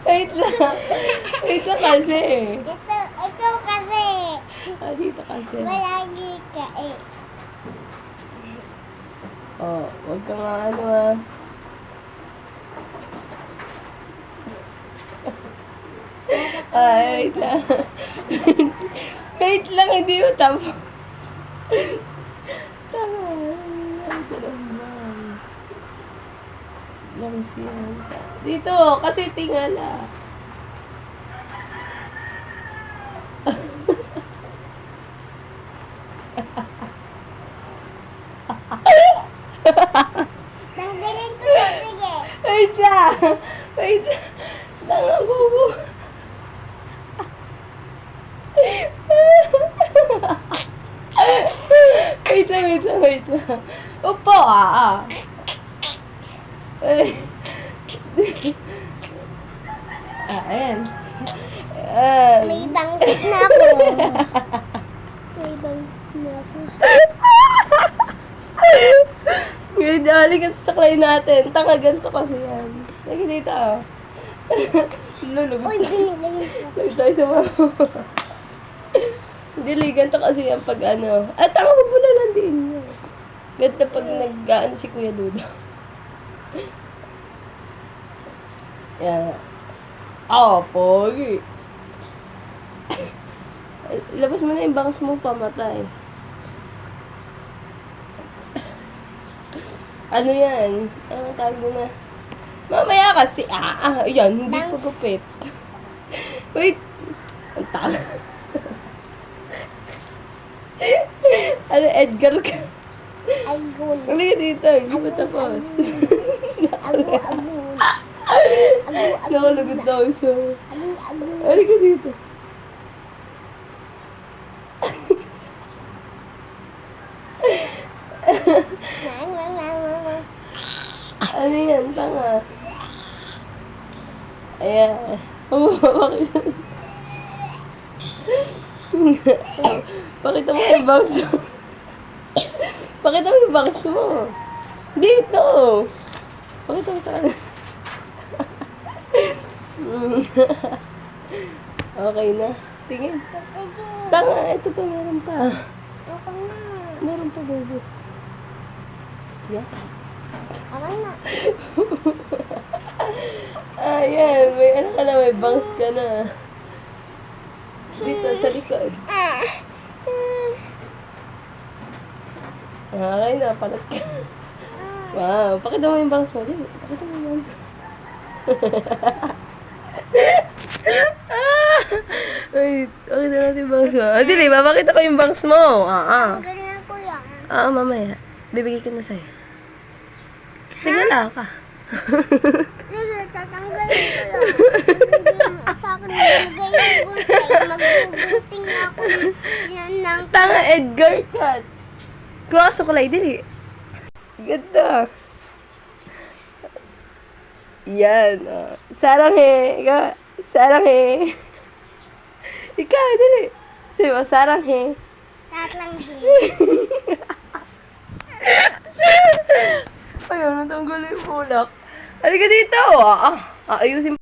Wait lang. Wait lang kasi. Ito kasi. Ah, dito kasi. Malagi ka eh. Oh, wag ka nga ano ah. Ay, wait lang. Wait lang, hindi mo tapos. Tama. Ito naman. Lang siya. Dito, kasi tingala. Tanggalin ko na, sige. Wait lang. Wait lang. Tanga bobo. Wait lang, wait lang, wait lang. Upo, ayan. May bangkit na ako. May bangkit na ako. Ngayon, halika sa saklay natin. Tanga, ganito kasi yan. Lagi dito, Lulugod Uy, binigay ko. Lagi tayo sa mama. Hindi, ganito kasi yan pag ano. Tanga mo muna lang din niya. Ganito pag nag-ano si Kuya Dudo. Yan. Pogi. Labas mo na yung bangs mo, pamatay. Ano yan? Anong tawag mo na? Mamaya kasi, yan, hindi pa gupit. Wait. Ang tanga. Ano, Edgar ka? Agun. Halika dito, hindi pa tapos. Agun. Nakalagod daw siya. Agun. Halika dito. Ano yan, tanga? Ayan. Pakita mo yung bangs mo. Pakita mo yung bangs mo. Dito. Pakita mo sa akin. Okay na. Tingin. Tanga, ito pa, meron pa. Ako na. Meron pa, baby. Yeah. Ako na. Ayan, may ano ka na, may bangs ka na. Dito, sa likod. Okay na, palat ka. Wow, pakita mo yung bangs mo. Dito, pakita mo yung bangs. Wait, pakita natin yung bangs mo. Dili, papakita ko yung bangs mo. Ganyan ko yan. Mamaya. Bibigay ko na sa'yo. Tingala ka. Sige, tatanggalin ko yan. Hindi mo sa akin nilagay yung gunting. Magbugunting na ako. Yan lang. Tanga, Edgar cut. Kuha ka sa kulay, dili. Ganda. Yan. Sarang he. Sarang he. Ikaw, dili. Sabi mo, sarang he. Tatlang din. Ayun, natanggal yung bulak. Halika dito. Ayusin